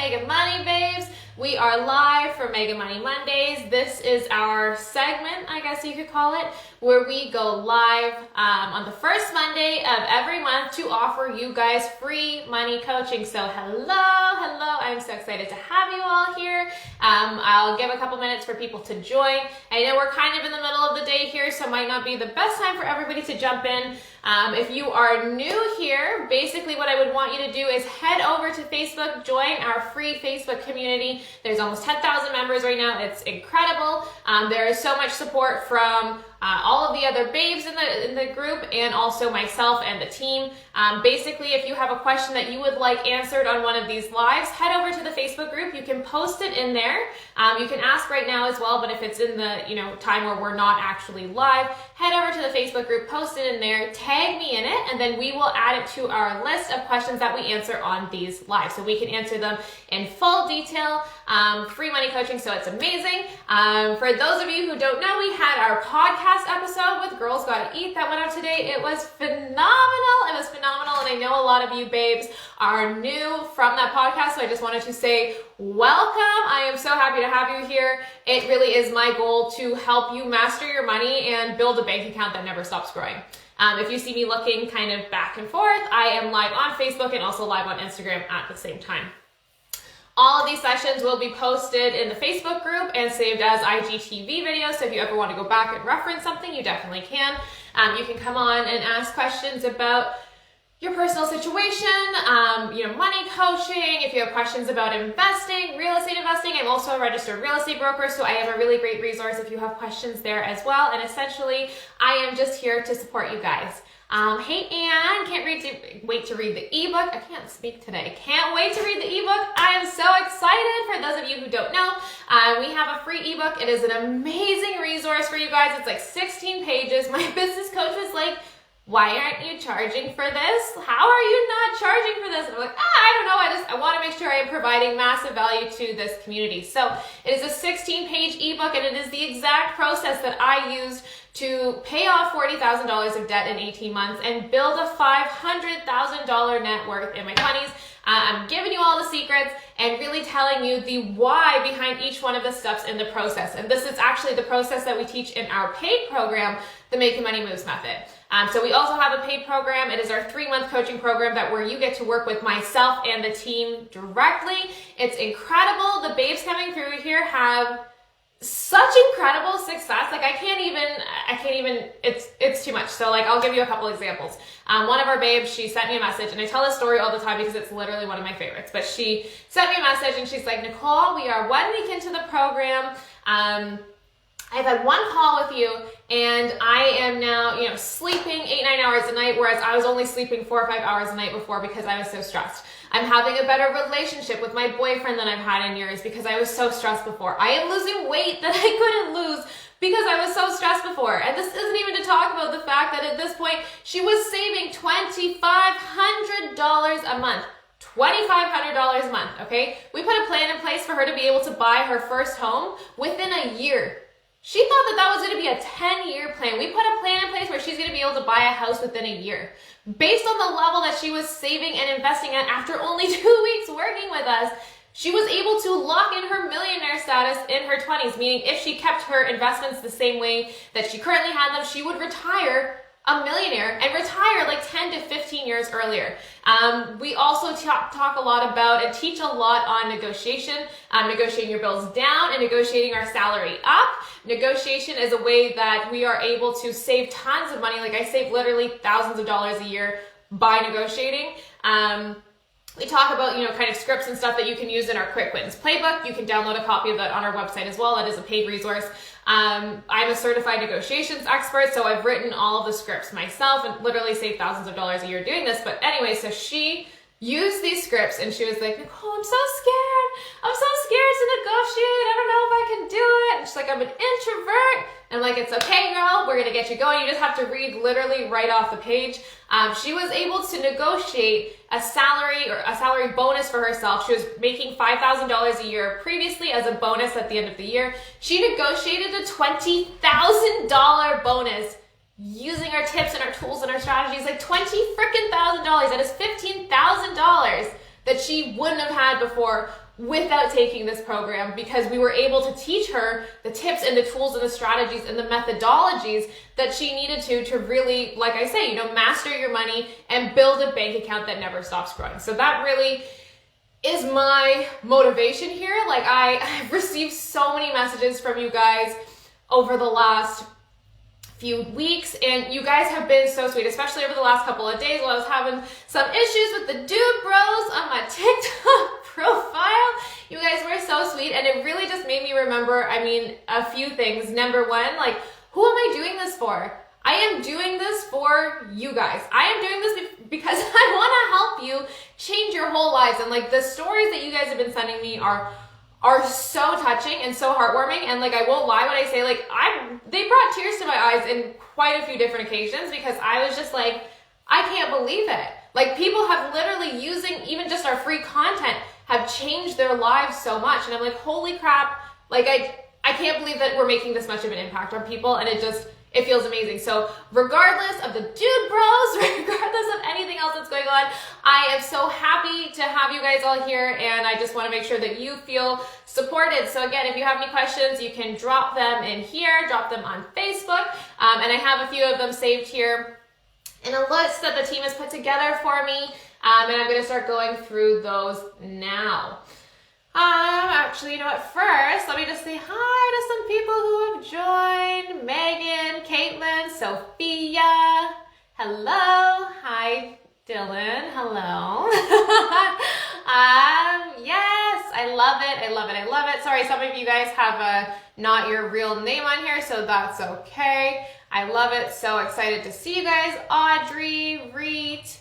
Mega Money Babes? We are live for Mega Money Mondays. This is our segment, I guess you could call it, where we go live on the first Monday of every month to offer you guys free money coaching. So hello. I'm so excited to have you all here. I'll give a couple minutes for people to join. I know we're kind of in the middle of the day here, so it might not be the best time for everybody to jump in. If you are new here, basically what I would want you to do is head over to Facebook, join our free Facebook community. There's almost 10,000 members right now. It's incredible. There is so much support from all of the other babes in the group and also myself and the team. Basically, if you have a question that you would like answered on one of these lives, head over to the Facebook group. You can post it in there. You can ask right now as well, but if it's in the time where we're not actually live, head over to the Facebook group, post it in there, tag me in it, and then we will add it to our list of questions that we answer on these lives. So we can answer them in full detail, free money coaching, so it's amazing. For those of you who don't know, we had our podcast episode with Girls Gotta Eat that went out today. It was phenomenal. And I know a lot of you babes are new from that podcast, so I just wanted to say welcome. I am so happy to have you here. It really is my goal to help you master your money and build a bank account that never stops growing. If you see me looking kind of back and forth, I am live on Facebook and also live on Instagram at the same time. All of these sessions will be posted in the Facebook group and saved as IGTV videos. So if you ever want to go back and reference something, you definitely can. You can come on and ask questions about your personal situation, money coaching. If you have questions about investing, real estate investing, I'm also a registered real estate broker, so I have a really great resource if you have questions there as well. And essentially, I am just here to support you guys. Hey Anne, can't wait to read the ebook. I can't speak today. Can't wait to read the ebook. I am so excited. For those of you who don't know, we have a free ebook. It is an amazing resource for you guys. It's like 16 pages. My business coach was like, why aren't you charging for this? How are you not charging for this? And I'm like, I don't know. I want to make sure I am providing massive value to this community. So it is a 16-page ebook, and it is the exact process that I used to pay off $40,000 of debt in 18 months and build a $500,000 net worth in my 20s. I'm giving you all the secrets and really telling you the why behind each one of the steps in the process. And this is actually the process that we teach in our paid program, the Making Money Moves method. So we also have a paid program. It is our 3-month coaching program where you get to work with myself and the team directly. It's incredible. The babes coming through here have such incredible success. Like I can't even, it's too much. So like, I'll give you a couple examples. One of our babes, she sent me a message, and I tell this story all the time because it's literally one of my favorites, but she sent me a message and she's like, Nicole, we are 1 week into the program. I've had one call with you and I am now, sleeping 8-9 hours a night, whereas I was only sleeping 4 or 5 hours a night before because I was so stressed. I'm having a better relationship with my boyfriend than I've had in years because I was so stressed before. I am losing weight that I couldn't lose because I was so stressed before. And this isn't even to talk about the fact that at this point, she was saving $2,500 a month. $2,500 a month, okay? We put a plan in place for her to be able to buy her first home within a year. She thought that was going to be a 10-year plan. We put a plan in place where she's going to be able to buy a house within a year. Based on the level that she was saving and investing at after only 2 weeks working with us, she was able to lock in her millionaire status in her 20s, meaning if she kept her investments the same way that she currently had them, she would retire a millionaire and retire like 10 to 15 years earlier. We also talk a lot about and teach a lot on negotiation, negotiating your bills down and negotiating our salary up. Negotiation is a way that we are able to save tons of money. Like I save literally thousands of dollars a year by negotiating. We talk about, kind of scripts and stuff that you can use in our Quick Wins playbook. You can download a copy of that on our website as well. That is a paid resource. I'm a certified negotiations expert, so I've written all of the scripts myself and literally saved thousands of dollars a year doing this. But anyway, so she used these scripts and she was like, Nicole, I'm so scared. I'm so scared to negotiate. I don't know if I can do it. And she's like, I'm an introvert. And I'm like, it's okay, girl. We're going to get you going. You just have to read literally right off the page. She was able to negotiate a salary bonus for herself. She was making $5,000 a year previously as a bonus at the end of the year. She negotiated a $20,000 bonus using our tips and our tools and our strategies, like $20,000. That is $15,000 that she wouldn't have had before without taking this program, because we were able to teach her the tips and the tools and the strategies and the methodologies that she needed to really, like I say, master your money and build a bank account that never stops growing. So that really is my motivation here. Like I've received so many messages from you guys over the last few weeks, and you guys have been so sweet, especially over the last couple of days while I was having some issues with the dude bros on my TikTok profile. You guys were so sweet, and it really just made me remember, a few things. Number one, like, who am I doing this for? I am doing this for you guys. I am doing this because I want to help you change your whole lives. And like the stories that you guys have been sending me are so touching and so heartwarming. And like, I won't lie when I say, like, they brought tears to my eyes in quite a few different occasions, because I was just like, I can't believe it. Like, people have literally, using even just our free content, have changed their lives so much. And I'm like, holy crap. Like, I can't believe that we're making this much of an impact on people. And it feels amazing. So regardless of the dude bros, regardless of anything else that's going on, I am so happy to have you guys all here, and I just want to make sure that you feel supported. So again, if you have any questions, you can drop them in here, drop them on Facebook, and I have a few of them saved here in a list that the team has put together for me, and I'm going to start going through those now. Actually, first, let me just say hi to some people who have joined. Megan, Caitlin, Sophia. Hello. Hi, Dylan. Hello. Yes, I love it. I love it. I love it. Sorry, some of you guys have not your real name on here, so that's okay. I love it. So excited to see you guys. Audrey, Reet,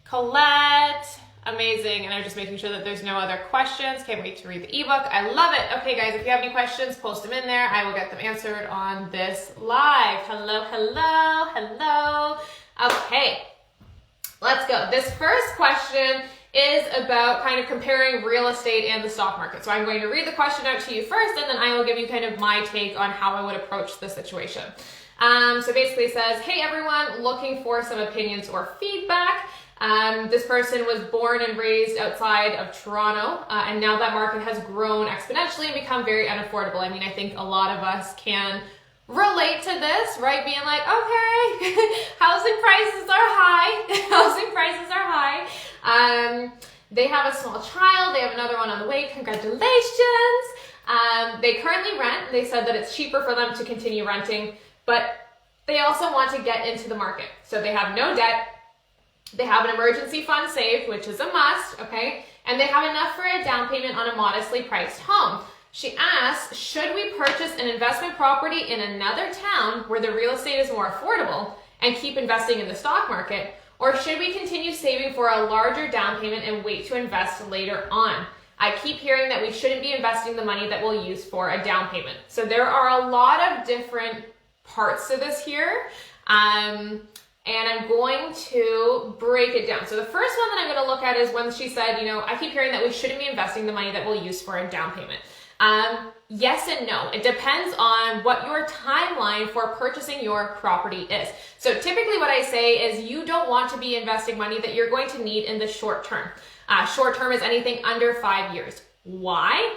Colette. Amazing. And I'm just making sure that there's no other questions. Can't wait to read the ebook. I love it. Okay, guys, if you have any questions, post them in there. I will get them answered on this live. Hello, hello, hello. Okay, let's go. This first question is about kind of comparing real estate and the stock market. So I'm going to read the question out to you first, and then I will give you kind of my take on how I would approach the situation. So basically it says, hey everyone, looking for some opinions or feedback. This person was born and raised outside of Toronto, and now that market has grown exponentially and become very unaffordable. I think a lot of us can relate to this, right? Being like, okay, housing prices are high. Housing prices are high. They have a small child. They have another one on the way. Congratulations. They currently rent. They said that it's cheaper for them to continue renting, but they also want to get into the market. So they have no debt. They have an emergency fund saved, which is a must, okay? And they have enough for a down payment on a modestly priced home. She asks, should we purchase an investment property in another town where the real estate is more affordable and keep investing in the stock market? Or should we continue saving for a larger down payment and wait to invest later on? I keep hearing that we shouldn't be investing the money that we'll use for a down payment. So there are a lot of different parts to this here. And I'm going to break it down. So the first one that I'm going to look at is when she said, I keep hearing that we shouldn't be investing the money that we'll use for a down payment. Yes and no. It depends on what your timeline for purchasing your property is. So typically what I say is you don't want to be investing money that you're going to need in the short term. Short term is anything under 5 years. Why?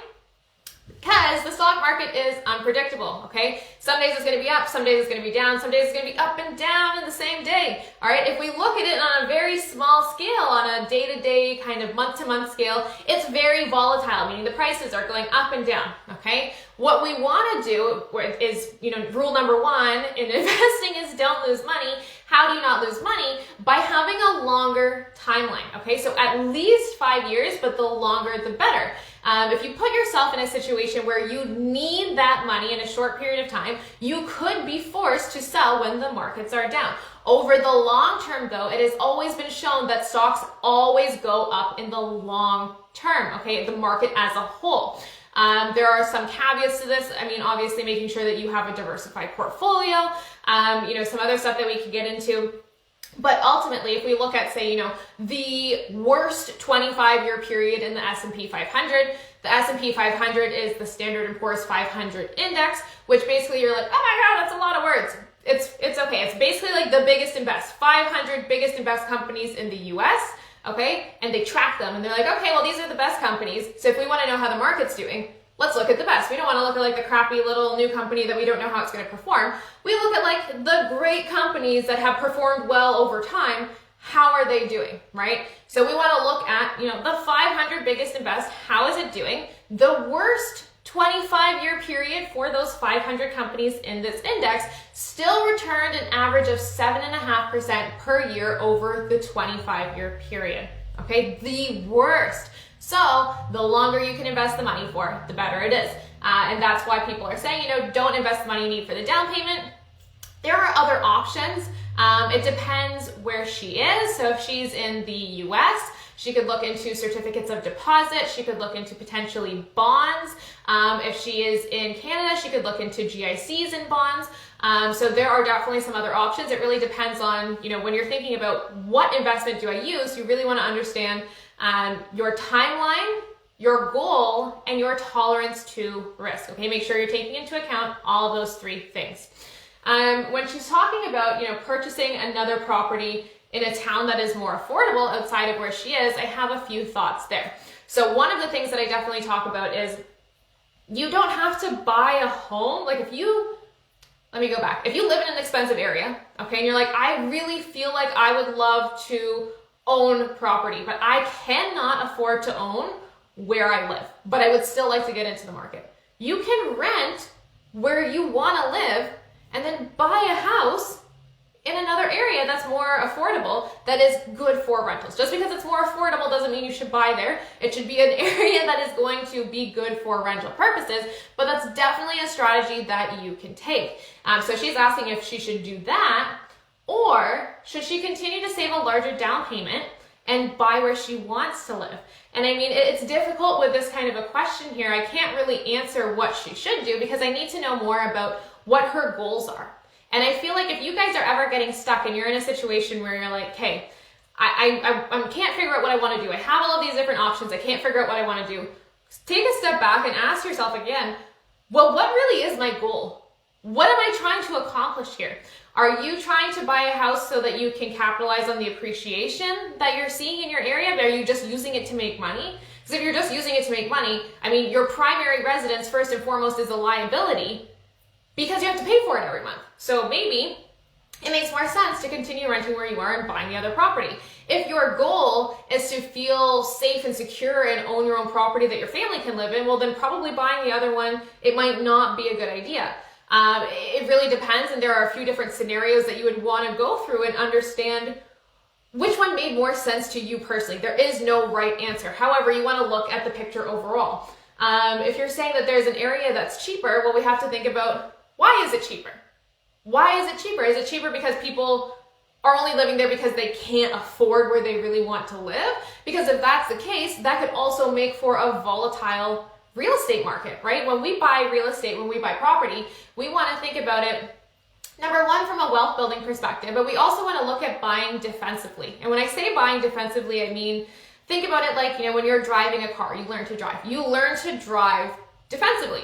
Because the stock market is unpredictable, okay? Some days it's going to be up, some days it's going to be down, some days it's going to be up and down in the same day, all right? If we look at it on a very small scale, on a day-to-day kind of month-to-month scale, it's very volatile, meaning the prices are going up and down, okay? What we want to do is, rule number one in investing is don't lose money. How do you not lose money? By having a longer timeline, okay? So at least 5 years, but the longer the better. If you put yourself in a situation where you need that money in a short period of time, you could be forced to sell when the markets are down. Over the long term, though, it has always been shown that stocks always go up in the long term, okay? The market as a whole. There are some caveats to this. Obviously making sure that you have a diversified portfolio, some other stuff that we could get into. But ultimately, if we look at, say, the worst 25-year period in the S&P 500, the S&P 500 is the Standard & Poor's 500 index, which basically you're like, oh my God, that's a lot of words. It's okay. It's basically like the biggest and best, 500 biggest and best companies in the US. okay? And they track them and they're like, okay, well, these are the best companies. So if we want to know how the market's doing, let's look at the best. We don't want to look at like the crappy little new company that we don't know how it's going to perform. We look at like the great companies that have performed well over time. How are they doing, right? So we want to look at, the 500 biggest and best. How is it doing? The worst 25-year period for those 500 companies in this index still returned an average of 7.5% per year over the 25-year period. Okay, the worst. So the longer you can invest the money for, the better it is. And that's why people are saying, don't invest the money you need for the down payment. There are other options. It depends where she is. So if she's in the US, she could look into certificates of deposit. She could look into potentially bonds. If she is in Canada, she could look into GICs and bonds. So there are definitely some other options. It really depends on, when you're thinking about what investment do I use, you really want to understand your timeline, your goal, and your tolerance to risk. Okay, make sure you're taking into account all those three things. When she's talking about, purchasing another property in a town that is more affordable outside of where she is, I have a few thoughts there. So one of the things that I definitely talk about is you don't have to buy a home. Like let me go back. If you live in an expensive area, okay, and you're like, I really feel like I would love to own property, but I cannot afford to own where I live, but I would still like to get into the market. You can rent where you want to live and then buy a house in another area that's more affordable, that is good for rentals. Just because it's more affordable doesn't mean you should buy there. It should be an area that is going to be good for rental purposes, but that's definitely a strategy that you can take. So she's asking if she should do that, or should she continue to save a larger down payment and buy where she wants to live? And I mean, it's difficult with this kind of a question here. I can't really answer what she should do because I need to know more about what her goals are. And I feel like if you guys are ever getting stuck and you're in a situation where you're like, hey, I can't figure out what I want to do. I have all of these different options. I can't figure out what I want to do. Take a step back and ask yourself again, well, what really is my goal? What am I trying to accomplish here? Are you trying to buy a house so that you can capitalize on the appreciation that you're seeing in your area? But are you just using it to make money? Because if you're just using it to make money, I mean, your primary residence first and foremost is a liability because you have to pay for it every month. So maybe it makes more sense to continue renting where you are and buying the other property. If your goal is to feel safe and secure and own your own property that your family can live in, well, then probably buying the other one, it might not be a good idea. It really depends, and there are a few different scenarios that you would want to go through and understand which one made more sense to you personally. There is no right answer. However, you want to look at the picture overall. If you're saying that there's an area that's cheaper, well, we have to think about, why is it cheaper? Why is it cheaper? Is it cheaper because people are only living there because they can't afford where they really want to live? Because if that's the case, that could also make for a volatile real estate market, right? When we buy real estate, when we buy property, we want to think about it, number one, from a wealth building perspective, but we also want to look at buying defensively. And when I say buying defensively, I mean, think about it like, when you're driving a car, you learn to drive. You learn to drive defensively.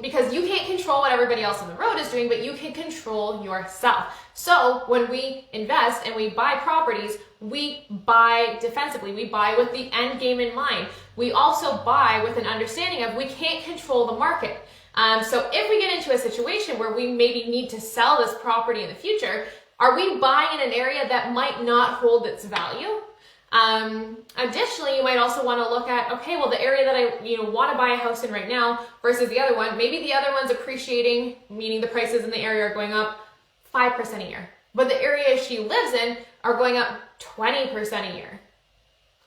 Because you can't control what everybody else on the road is doing, but you can control yourself. So when we invest and we buy properties, we buy defensively. We buy with the end game in mind. We also buy with an understanding of we can't control the market. So if we get into a situation where we maybe need to sell this property in the future, are we buying in an area that might not hold its value? Additionally, you might also want to look at, okay, well, the area that I want to buy a house in right now versus the other one, maybe the other one's appreciating, meaning the prices in the area are going up 5% a year, but the area she lives in are going up 20% a year.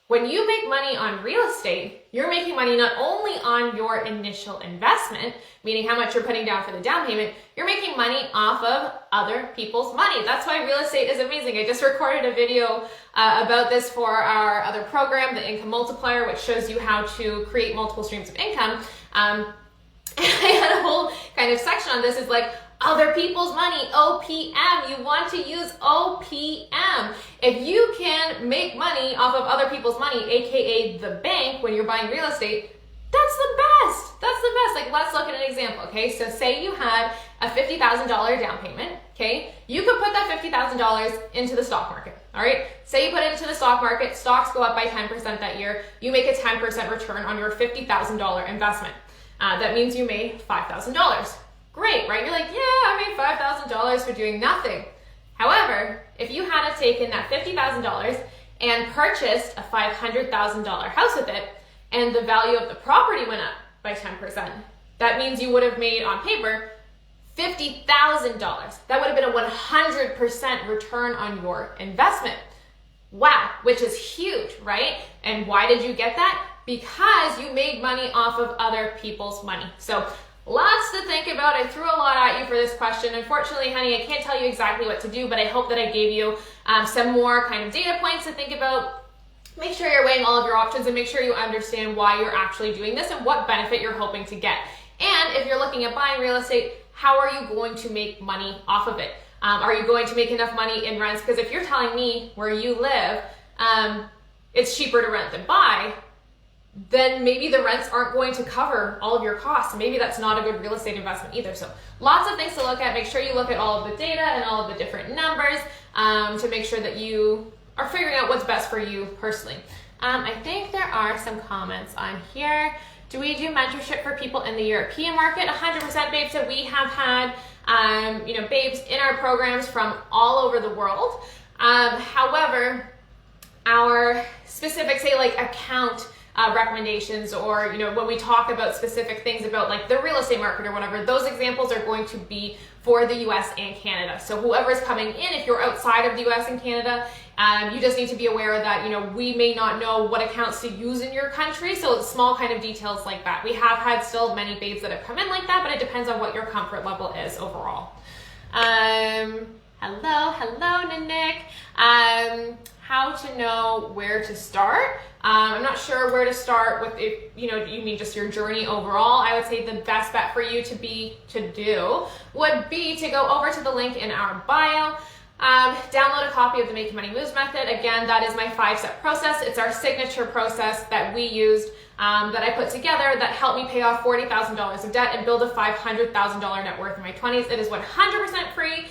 When you make money on real estate, you're making money not only on your initial investment, meaning how much you're putting down for the down payment, you're making money off of other people's money. That's why real estate is amazing. I just recorded a video about this for our other program, the Income Multiplier, which shows you how to create multiple streams of income. I had a whole kind of section on this, is like, other people's money, OPM. You want to use OPM. If you can make money off of other people's money, aka the bank, when you're buying real estate, that's the best. That's the best. Like, let's look at an example, okay? So say you had a $50,000 down payment, okay? You could put that $50,000 into the stock market. all right? Say you put it into the stock market, stocks go up by 10% that year, you make a 10% return on your $50,000 investment. That means you made $5,000. Great, right? You're like, yeah, I made $5,000 for doing nothing. However, if you had taken that $50,000 and purchased a $500,000 house with it, and the value of the property went up by 10%, that means you would have made, on paper, $50,000. That would have been a 100% return on your investment. Wow, which is huge, right? And why did you get that? Because you made money off of other people's money. So lots to think about. I threw a lot at you for this question. Unfortunately, honey, I can't tell you exactly what to do, but I hope that I gave you some more kind of data points to think about. Make sure you're weighing all of your options and make sure you understand why you're actually doing this and what benefit you're hoping to get. And if you're looking at buying real estate, how are you going to make money off of it? Are you going to make enough money in rents? Because if you're telling me where you live, it's cheaper to rent than buy, then maybe the rents aren't going to cover all of your costs. Maybe that's not a good real estate investment either. So lots of things to look at. Make sure you look at all of the data and all of the different numbers to make sure that you are figuring out what's best for you personally. I think there are some comments on here. Do we do mentorship for people in the European market? 100% babes. So we have had babes in our programs from all over the world. However, our specific, say like account recommendations, or when we talk about specific things about like the real estate market or whatever, those examples are going to be for the US and Canada. So whoever's coming in, if you're outside of the US and Canada, you just need to be aware that we may not know what accounts to use in your country, so it's small kind of details like that. We have had still many babes that have come in like that, but it depends on what your comfort level is overall. Hello, Nick. How to know where to start? I'm not sure where to start with, if you mean just your journey overall. I would say the best bet for you to do would be to go over to the link in our bio. Download a copy of the Make Money Moves method. Again, that is my 5-step process. It's our signature process that we used, that I put together, that helped me pay off $40,000 of debt and build a $500,000 net worth in my 20s. It is 100% free.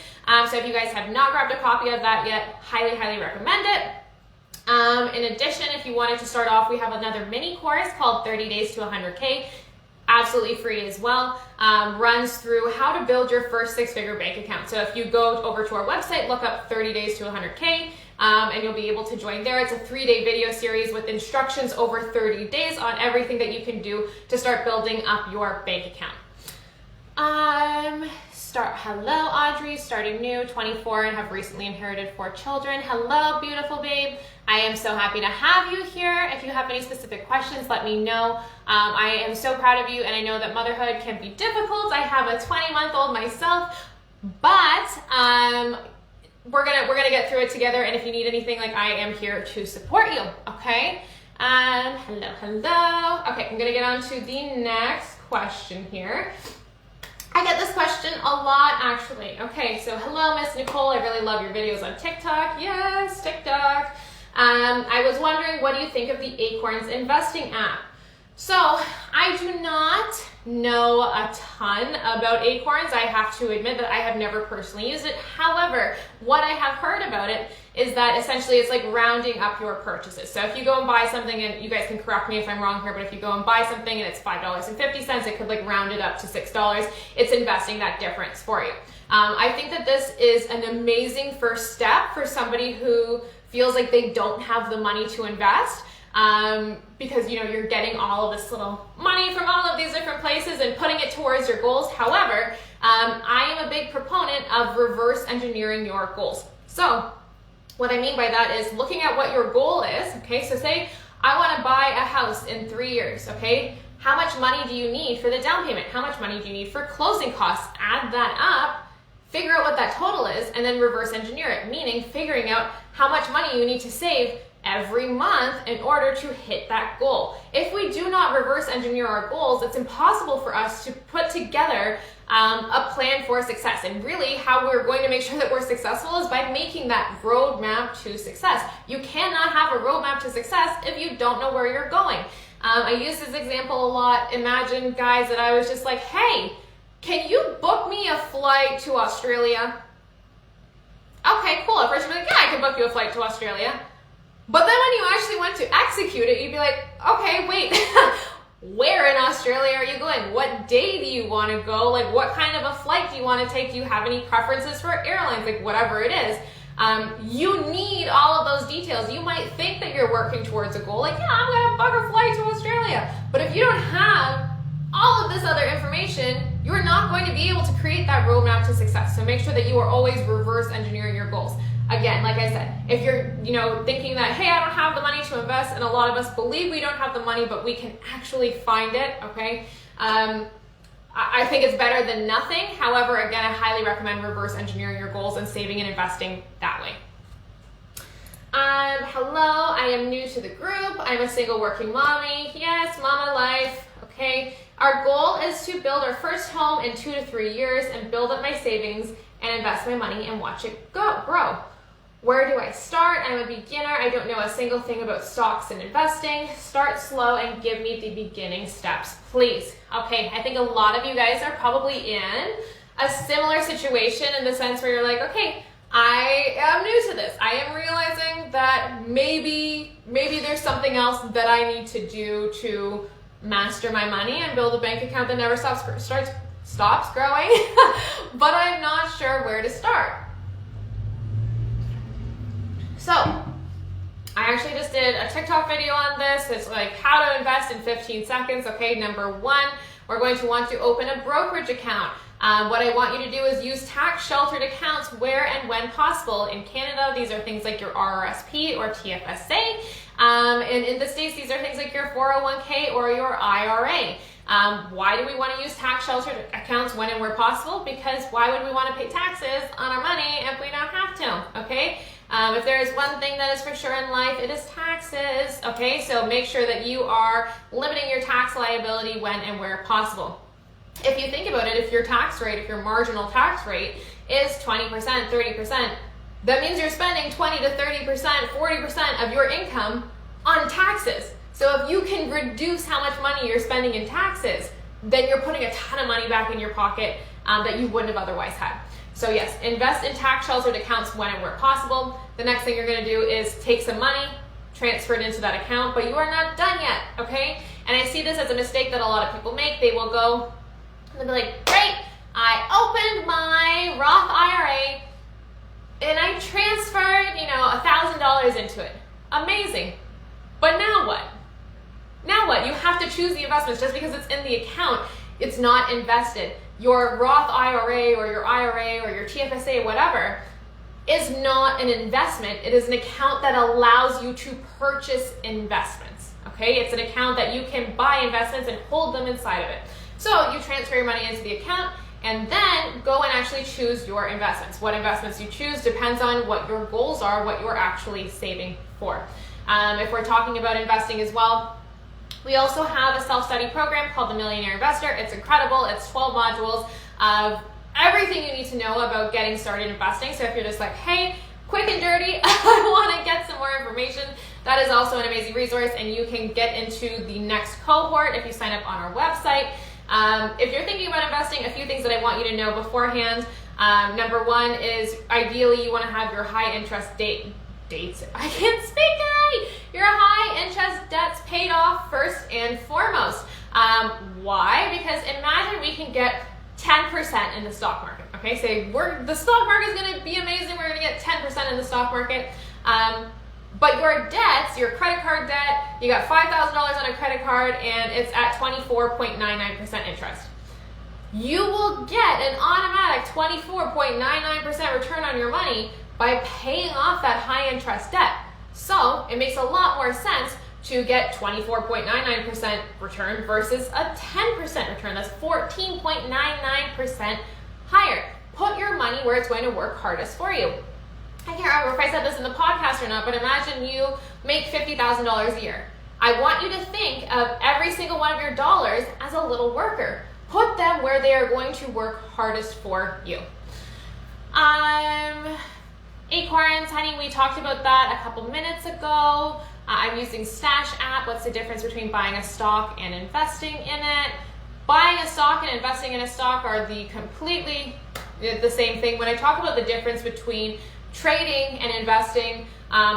So if you guys have not grabbed a copy of that yet, highly, highly recommend it. In addition, if you wanted to start off, we have another mini course called 30 Days to 100K. Absolutely free as well. Runs through how to build your first 6-figure bank account. So if you go over to our website, look up 30 Days to 100K, and you'll be able to join there. It's a 3-day video series with instructions over 30 days on everything that you can do to start building up your bank account. Hello, Audrey, starting new, 24, and have recently inherited 4 children. Hello, beautiful babe. I am so happy to have you here. If you have any specific questions, let me know. I am so proud of you, and I know that motherhood can be difficult. I have a 20-month-old myself, but we're gonna get through it together. And if you need anything, I am here to support you. Okay. Hello. Okay, I'm gonna get on to the next question here. I get this question a lot, actually. Okay, so hello, Miss Nicole. I really love your videos on TikTok. Yes, TikTok. I was wondering, what do you think of the Acorns investing app? So I do not know a ton about Acorns. I have to admit that I have never personally used it. However, what I have heard about it is that essentially it's like rounding up your purchases. So if you go and buy something, and you guys can correct me if I'm wrong here, but if you go and buy something and it's $5.50, it could round it up to $6. It's investing that difference for you. I think that this is an amazing first step for somebody who feels like they don't have the money to invest. Because you're getting all of this little money from all of these different places and putting it towards your goals. However, I am a big proponent of reverse engineering your goals. So what I mean by that is looking at what your goal is. Okay, so say I want to buy a house in 3 years. Okay, how much money do you need for the down payment? How much money do you need for closing costs? Add that up, figure out what that total is, and then reverse engineer it, meaning figuring out how much money you need to save every month in order to hit that goal. If we do not reverse engineer our goals, it's impossible for us to put together a plan for success. And really how we're going to make sure that we're successful is by making that roadmap to success. You cannot have a roadmap to success if you don't know where you're going. I use this example a lot. Imagine, guys, that I was just like, hey, can you book me a flight to Australia? Okay, okay, cool. At first you'd be like, yeah, I can book you a flight to Australia. But then when you actually went to execute it, you'd be like, okay, wait, where in Australia are you going? What day do you want to go? Like, what kind of a flight do you want to take? Do you have any preferences for airlines? Like, whatever it is. You need all of those details. You might think that you're working towards a goal, like, yeah, I'm going to book a flight to Australia. But if you don't have all of this other information, you're not going to be able to create that roadmap to success. So make sure that you are always reverse engineering your goals. Again, like I said, if you're, thinking that, hey, I don't have the money to invest, and a lot of us believe we don't have the money, but we can actually find it, okay? I think it's better than nothing. However, again, I highly recommend reverse engineering your goals and saving and investing that way. Hello, I am new to the group. I'm a single working mommy. Yes, mama life, okay? Our goal is to build our first home in 2 to 3 years and build up my savings and invest my money and watch it grow. Where do I start? I'm a beginner. I don't know a single thing about stocks and investing. Start slow and give me the beginning steps, please. Okay, I think a lot of you guys are probably in a similar situation in the sense where you're like, okay, I am new to this. I am realizing that maybe there's something else that I need to do to master my money and build a bank account that never stops growing, but I'm not sure where to start. So I actually just did a TikTok video on this. It's like how to invest in 15 seconds. Okay, number one, we're going to want to open a brokerage account. What I want you to do is use tax sheltered accounts where and when possible. In Canada, these are things like your RRSP or TFSA. And in the States, these are things like your 401k or your IRA. Why do we want to use tax sheltered accounts when and where possible? Because why would we want to pay taxes on our money if we don't have to, okay? If there is one thing that is for sure in life, it is taxes, okay? So make sure that you are limiting your tax liability when and where possible. If you think about it, if your marginal tax rate is 20%, 30%, that means you're spending 20 to 30%, 40% of your income on taxes. So if you can reduce how much money you're spending in taxes, then you're putting a ton of money back in your pocket that you wouldn't have otherwise had. So yes, invest in tax sheltered accounts when and where possible. The next thing you're gonna do is take some money, transfer it into that account, but you are not done yet, okay? And I see this as a mistake that a lot of people make. They will go, and they'll be like, great, I opened my Roth IRA and I transferred, $1,000 into it. Amazing. But now what? Now what? You have to choose the investments. Just because it's in the account, it's not invested. Your Roth IRA or your IRA or your TFSA, whatever, is not an investment. It is an account that allows you to purchase investments, okay? It's an account that you can buy investments and hold them inside of it. So you transfer your money into the account and then go and actually choose your investments. What investments you choose depends on what your goals are, what you're actually saving for. If we're talking about investing as well, we also have a self-study program called the Millionaire Investor. It's incredible. It's 12 modules of everything you need to know about getting started investing. So if you're just like, hey, quick and dirty, I want to get some more information, that is also an amazing resource, and you can get into the next cohort if you sign up on our website. If you're thinking about investing, a few things that I want you to know beforehand. Number one is ideally you want to have your high interest dates. I can't speak tonight. Your high interest debts paid off first and foremost. Why? Because imagine we can get 10% in the stock market. Okay, say the stock market is going to be amazing. We're going to get 10% in the stock market. But your debts, your credit card debt, you got $5,000 on a credit card and it's at 24.99% interest. You will get an automatic 24.99% return on your money by paying off that high interest debt. So it makes a lot more sense to get 24.99% return versus a 10% return. That's 14.99% higher. Put your money where it's going to work hardest for you. I can't remember if I said this in the podcast or not, but imagine you make $50,000 a year. I want you to think of every single one of your dollars as a little worker. Put them where they are going to work hardest for you. Acorns, honey, we talked about that a couple minutes ago. I'm using Stash app. What's the difference between buying a stock and investing in it? Buying a stock and investing in a stock are completely the same thing. When I talk about the difference between trading and investing.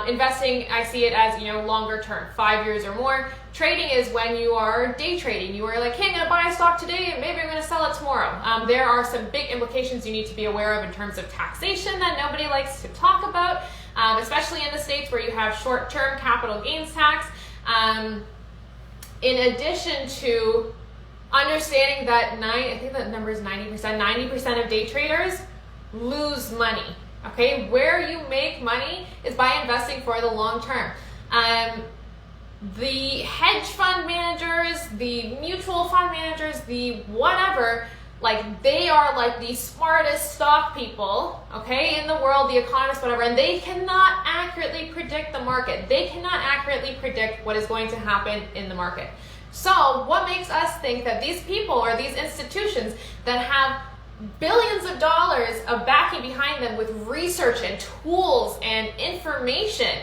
Investing, I see it as, longer term, 5 years or more. Trading is when you are day trading. You are like, hey, I'm going to buy a stock today and maybe I'm going to sell it tomorrow. There are some big implications you need to be aware of in terms of taxation that nobody likes to talk about, especially in the States where you have short-term capital gains tax. In addition to understanding that I think that number is 90% of day traders lose money. Okay, where you make money is by investing for the long term. The hedge fund managers, the mutual fund managers, the whatever, like they are like the smartest stock people, okay, in the world, the economists, whatever, and they cannot accurately predict the market. They cannot accurately predict what is going to happen in the market. So what makes us think that these people or these institutions that have billions of dollars of backing behind them with research and tools and information,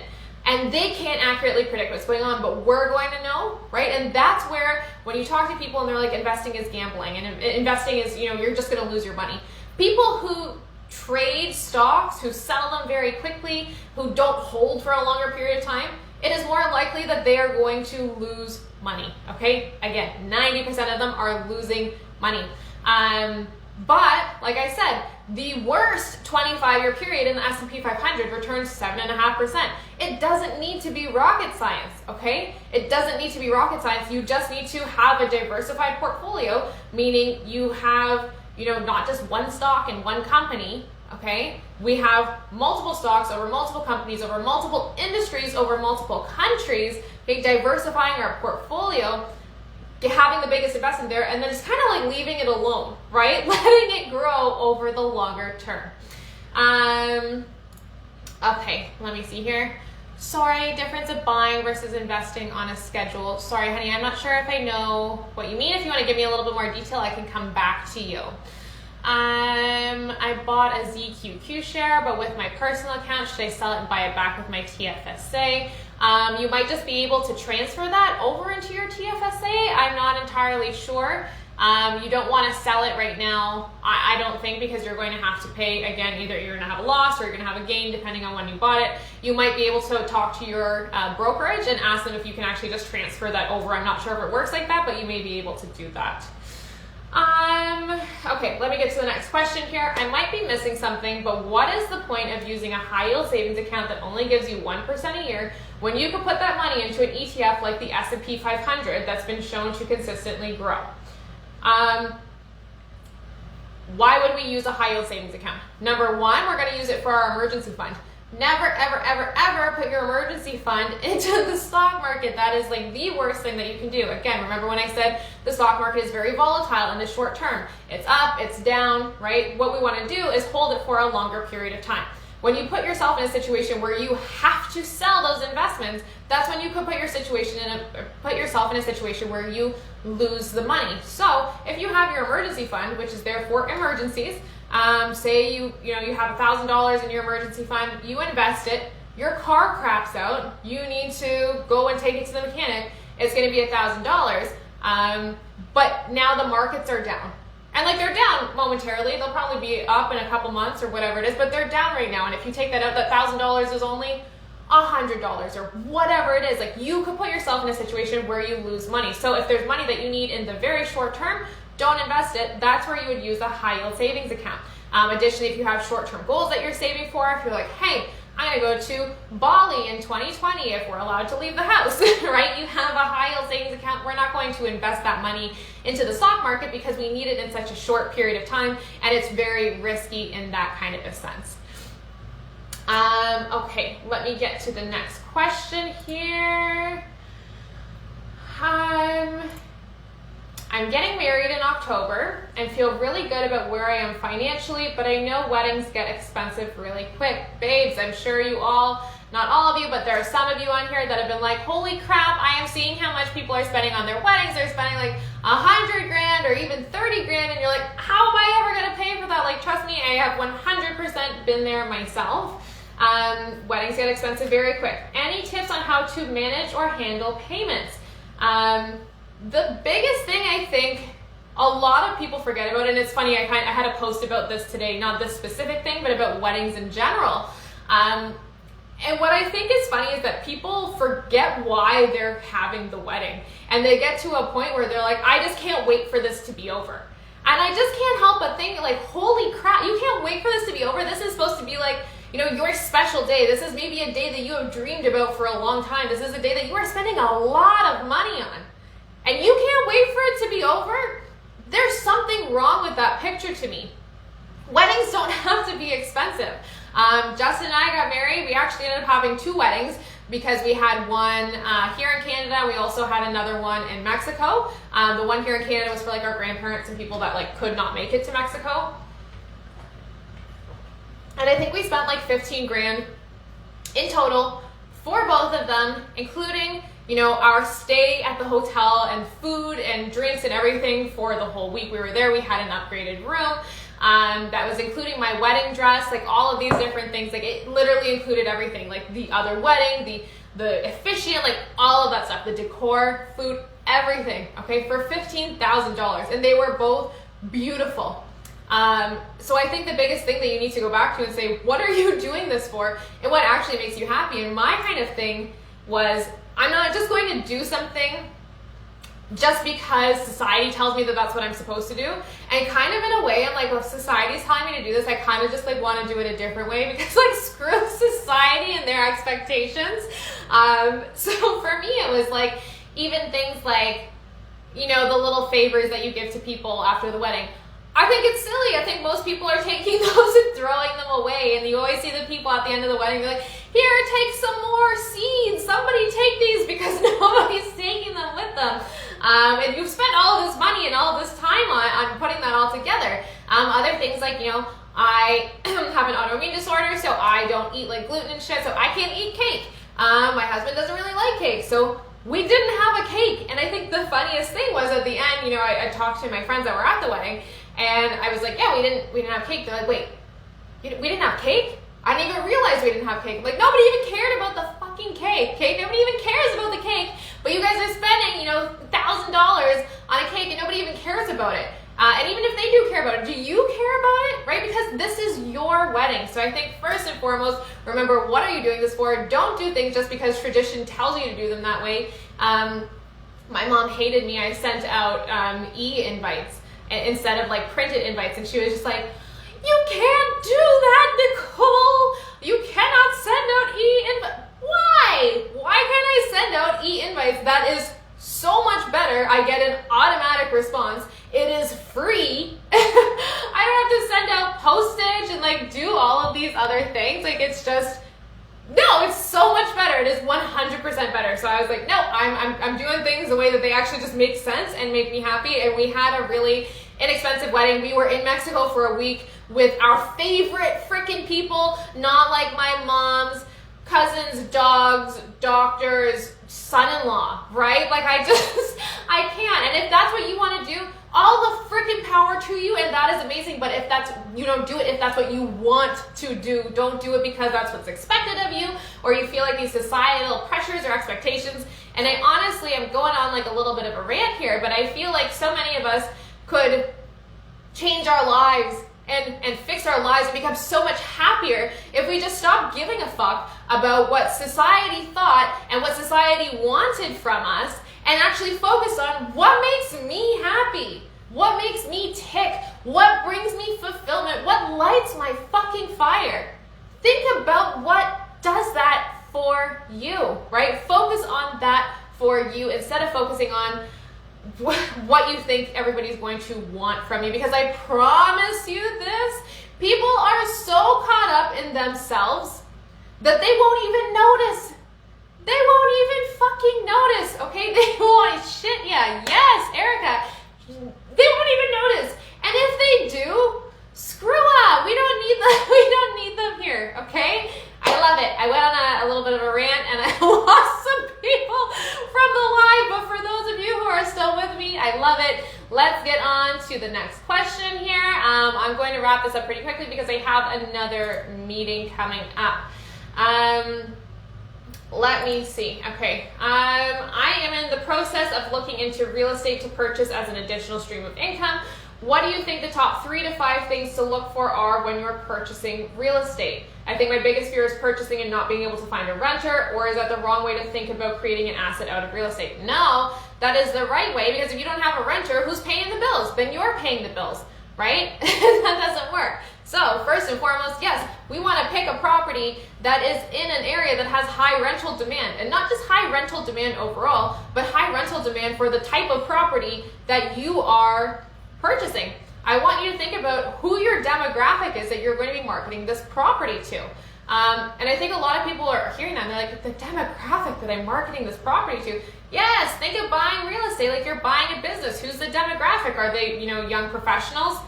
and they can't accurately predict what's going on, but we're going to know, right? And that's where when you talk to people and they're like, investing is gambling and investing is, you're just going to lose your money. People who trade stocks, who sell them very quickly, who don't hold for a longer period of time, it is more likely that they are going to lose money, okay? Again, 90% of them are losing money. But like I said, the worst 25-year period in the S&P 500 returns 7.5%. It doesn't need to be rocket science, okay? It doesn't need to be rocket science. You just need to have a diversified portfolio, meaning you have, not just one stock in one company, okay? We have multiple stocks over multiple companies, over multiple industries, over multiple countries, okay? Diversifying our portfolio, having the biggest investment there, and then just kind of like leaving it alone, right? Letting it grow over the longer term. Okay, let me see here. Sorry, difference of buying versus investing on a schedule. Sorry, honey, I'm not sure if I know what you mean. If you want to give me a little bit more detail, I can come back to you. I bought a ZQQ share, but with my personal account, should I sell it and buy it back with my TFSA? You might just be able to transfer that over into your TFSA. I'm not entirely sure. You don't want to sell it right now, I don't think, because you're going to have to pay, again, either you're going to have a loss or you're going to have a gain depending on when you bought it. You might be able to talk to your brokerage and ask them if you can actually just transfer that over. I'm not sure if it works like that, but you may be able to do that. Okay, let me get to the next question here. I might be missing something, but what is the point of using a high yield savings account that only gives you 1% a year when you could put that money into an ETF like the S&P 500 that's been shown to consistently grow? Why would we use a high yield savings account? Number one, we're going to use it for our emergency fund. Never, ever, ever, ever put your emergency fund into the stock market. That is like the worst thing that you can do. Again, remember when I said the stock market is very volatile in the short term. It's up, it's down, right? What we want to do is hold it for a longer period of time. When you put yourself in a situation where you have to sell those investments, that's when you could put yourself in a situation where you lose the money. So if you have your emergency fund, which is there for emergencies, say you have $1,000 in your emergency fund, you invest it, your car craps out, you need to go and take it to the mechanic, it's going to be $1,000, but now the markets are down. And like they're down momentarily, they'll probably be up in a couple months or whatever it is, but they're down right now. And if you take that out, that $1,000 is only $100 or whatever it is. Like you could put yourself in a situation where you lose money. So if there's money that you need in the very short term, don't invest it. That's where you would use a high yield savings account. Additionally, if you have short-term goals that you're saving for, if you're like, hey, I'm going to go to Bali in 2020 if we're allowed to leave the house, right? You have a high yield savings account. We're not going to invest that money into the stock market because we need it in such a short period of time, and it's very risky in that kind of a sense. Okay, let me get to the next question here. I'm getting married in October and feel really good about where I am financially, but I know weddings get expensive really quick. Babes, I'm sure you all, not all of you, but there are some of you on here that have been like, holy crap, I am seeing how much people are spending on their weddings. They're spending like 100 grand or even 30 grand, and you're like, how am I ever going to pay for that? Like, trust me, I have 100% been there myself. Weddings get expensive very quick. Any tips on how to manage or handle payments? The biggest thing I think a lot of people forget about, and it's funny, I had a post about this today, not this specific thing, but about weddings in general. And what I think is funny is that people forget why they're having the wedding. And they get to a point where they're like, I just can't wait for this to be over. And I just can't help but think, like, holy crap, you can't wait for this to be over? This is supposed to be like, you know, your special day. This is maybe a day that you have dreamed about for a long time. This is a day that you are spending a lot of money on. And you can't wait for it to be over? There's something wrong with that picture to me. Weddings don't have to be expensive. Justin and I got married. We actually ended up having 2 weddings because we had one here in Canada. We also had another one in Mexico. The one here in Canada was for like our grandparents and people that like could not make it to Mexico. And I think we spent like 15 grand in total for both of them, including, you know, our stay at the hotel and food and drinks and everything for the whole week we were there. We had an upgraded room. That was including my wedding dress, like all of these different things. Like it literally included everything, like the other wedding, the officiant, like all of that stuff, the decor, food, everything, okay, for $15,000. And they were both beautiful. So I think the biggest thing that you need to go back to and say, what are you doing this for? And what actually makes you happy? And my kind of thing was, I'm not just going to do something just because society tells me that that's what I'm supposed to do. And kind of in a way, I'm like, well, if society's telling me to do this, I kind of just like want to do it a different way because like screw society and their expectations. So for me, it was like even things like, you know, the little favors that you give to people after the wedding. I think it's silly. I think most people are taking those and throwing them away. And you always see the people at the end of the wedding be like, here, take some more seeds. Somebody take these because nobody's taking them with them. And you've spent all of this money and all of this time on putting that all together. Other things like, you know, I have an autoimmune disorder, so I don't eat like gluten and shit, so I can't eat cake. My husband doesn't really like cake, so we didn't have a cake. And I think the funniest thing was at the end, you know, I talked to my friends that were at the wedding, and I was like, yeah, we didn't have cake. They're like, wait, we didn't have cake? I didn't even realize we didn't have cake. Like, nobody even cared about the fucking cake, okay? Nobody even cares about the cake, but you guys are spending, you know, $1,000 on a cake and nobody even cares about it. And even if they do care about it, do you care about it, right? Because this is your wedding. So I think first and foremost, remember, what are you doing this for? Don't do things just because tradition tells you to do them that way. My mom hated me. I sent out e-invites instead of like printed invites, and she was just like, you can't do that, Nicole. You cannot send out e-invites. Why? Why can't I send out e-invites? That is so much better. I get an automatic response. It is free. I don't have to send out postage and like do all of these other things. Like it's just, no, it's so much better. It is 100% better. So I was like, no, I'm doing things the way that they actually just make sense and make me happy. And we had a really inexpensive wedding. We were in Mexico for a week with our favorite freaking people, not like my mom's cousins, dogs, doctors, son-in-law, right? Like I can't. And if that's what you want to do, all the freaking power to you, and that is amazing. But if that's, you don't do it if that's what you want to do. Don't do it because that's what's expected of you, or you feel like these societal pressures or expectations. And I honestly am going on like a little bit of a rant here, but I feel like so many of us could change our lives and fix our lives and become so much happier if we just stop giving a fuck about what society thought and what society wanted from us and actually focus on what makes me happy, what makes me tick, what brings me fulfillment, what lights my fucking fire. Think about what does that for you, right? Focus on that for you instead of focusing on what you think everybody's going to want from you, because I promise you this, people are so caught up in themselves that they won't even notice. They won't even fucking notice, okay? They won't shit, yeah, yes, Erica. They won't even notice. And if they do, screw up. We don't need them here, okay? I love it. I went on a little bit of a rant and I lost some people from the live, but for those of you who are still with me, I love it. Let's get on to the next question here. I'm going to wrap this up pretty quickly because I have another meeting coming up. let me see. Okay, I am in the process of looking into real estate to purchase as an additional stream of income. What do you think the top 3 to 5 things to look for are when you're purchasing real estate? I think my biggest fear is purchasing and not being able to find a renter, or is that the wrong way to think about creating an asset out of real estate? No, that is the right way, because if you don't have a renter, who's paying the bills? Then you're paying the bills, right? That doesn't work. So first and foremost, yes, we want to pick a property that is in an area that has high rental demand, and not just high rental demand overall, but high rental demand for the type of property that you are purchasing. I want you to think about who your demographic is that you're going to be marketing this property to. And I think a lot of people are hearing that and they're like, the demographic that I'm marketing this property to. Yes, think of buying real estate like you're buying a business. Who's the demographic? Are they, young professionals?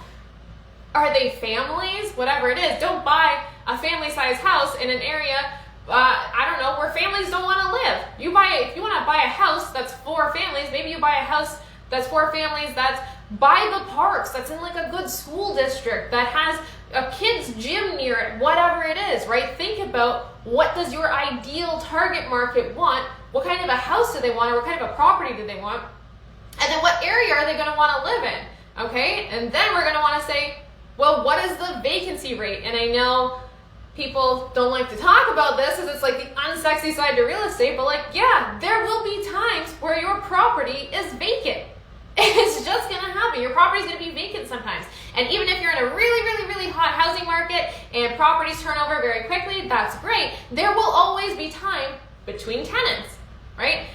Are they families? Whatever it is, don't buy a family-sized house in an area, where families don't want to live. If you want to buy a house that's for families, maybe you buy a house that's for families that's by the parks, that's in like a good school district, that has a kid's gym near it, whatever it is, right? Think about, what does your ideal target market want? What kind of a house do they want, or what kind of a property do they want? And then what area are they going to want to live in? Okay, and then we're going to want to say, well, what is the vacancy rate? And I know people don't like to talk about this because it's like the unsexy side to real estate, but there will be times where your property is vacant. It's just going to happen. Your property is going to be vacant sometimes. And even if you're in a really, really, really hot housing market and properties turn over very quickly, that's great. There will always be time between tenants, right?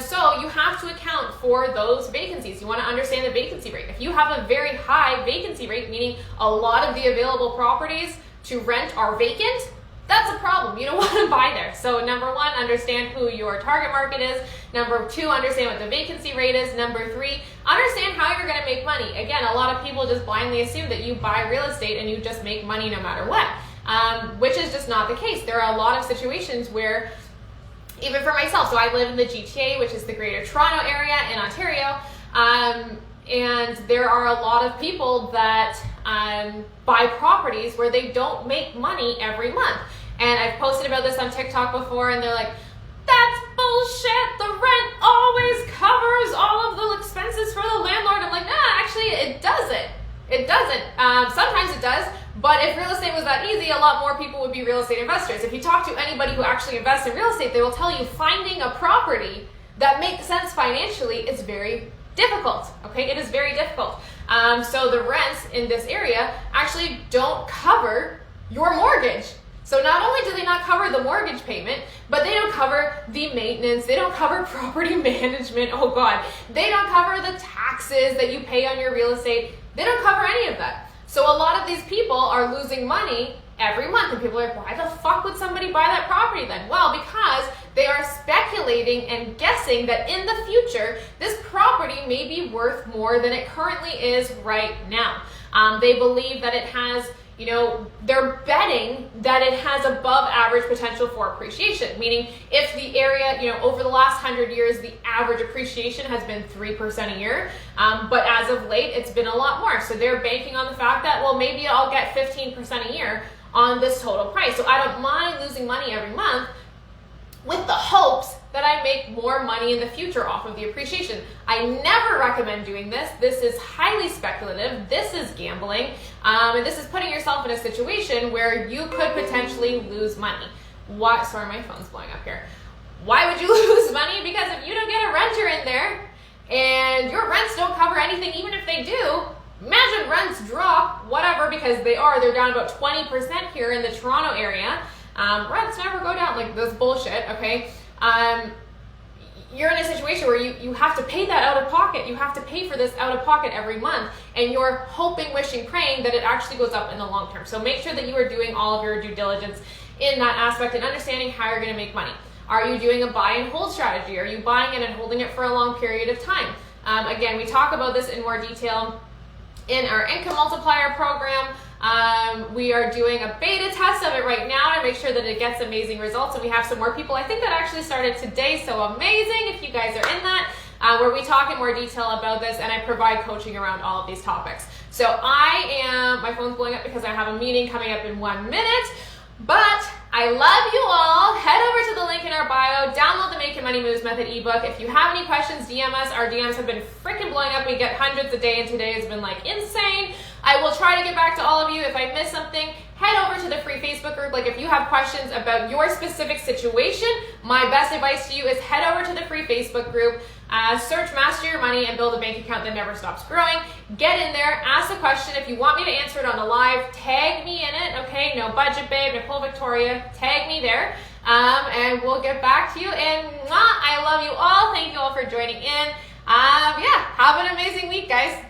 So you have to account for those vacancies. You want to understand the vacancy rate. If you have a very high vacancy rate, meaning a lot of the available properties to rent are vacant, that's a problem. You don't want to buy there. So number 1, understand who your target market is. Number 2, understand what the vacancy rate is. Number 3, understand how you're going to make money. Again, a lot of people just blindly assume that you buy real estate and you just make money no matter what, which is just not the case. There are a lot of situations where, even for myself, so I live in the GTA, which is the Greater Toronto area in Ontario, and there are a lot of people that buy properties where they don't make money every month. And I've posted about this on TikTok before, and they're like, that's bullshit, the rent always covers all of the expenses for the landlord. I'm like, nah, actually it doesn't. It doesn't. Sometimes it does, but if real estate was that easy, a lot more people would be real estate investors. If you talk to anybody who actually invests in real estate, they will tell you finding a property that makes sense financially is very difficult, okay? It is very difficult. So the rents in this area actually don't cover your mortgage. So not only do they not cover the mortgage payment, but they don't cover the maintenance, they don't cover property management, oh God, they don't cover the taxes that you pay on your real estate, they don't cover any of that. So a lot of these people are losing money every month, and people are like, why the fuck would somebody buy that property then? Well, because they are speculating and guessing that in the future, this property may be worth more than it currently is right now. They believe that it has, they're betting that it has above average potential for appreciation, meaning if the area, over the last 100 years, the average appreciation has been 3% a year, but as of late, it's been a lot more. So they're banking on the fact that, well, maybe I'll get 15% a year on this total price. So I don't mind losing money every month with the hopes that I make more money in the future off of the appreciation. I never recommend doing this. This is highly speculative. This is gambling. And this is putting yourself in a situation where you could potentially lose money. Why? Sorry, my phone's blowing up here. Why would you lose money? Because if you don't get a renter in there and your rents don't cover anything, even if they do, imagine rents drop, whatever, because they're down about 20% here in the Toronto area. Rents never go down, like this bullshit, okay? You're in a situation where you have to pay that out of pocket. You have to pay for this out of pocket every month, and you're hoping, wishing, praying that it actually goes up in the long term. So make sure that you are doing all of your due diligence in that aspect and understanding how you're going to make money. Are you doing a buy and hold strategy? Are you buying it and holding it for a long period of time? Again, we talk about this in more detail in our income multiplier program. We are doing a beta test of it right now to make sure that it gets amazing results, and we have some more people. I think that actually started today, so amazing if you guys are in that, where we talk in more detail about this, and I provide coaching around all of these topics. So my phone's blowing up because I have a meeting coming up in 1 minute, but I love you all. Head over to the link in our bio, download the Making Money Moves Method ebook. If you have any questions, DM us. Our DMs have been freaking blowing up. We get hundreds a day, and today has been like insane. I will try to get back to all of you. If I miss something, head over to the free Facebook group. Like if you have questions about your specific situation, my best advice to you is head over to the free Facebook group, search Master Your Money and Build a Bank Account That Never Stops Growing. Get in there, ask a question. If you want me to answer it on the live, tag me in it, okay? No Budget Babe, Nicole Victoria, tag me there. And we'll get back to you. And I love you all. Thank you all for joining in. Yeah, have an amazing week, guys.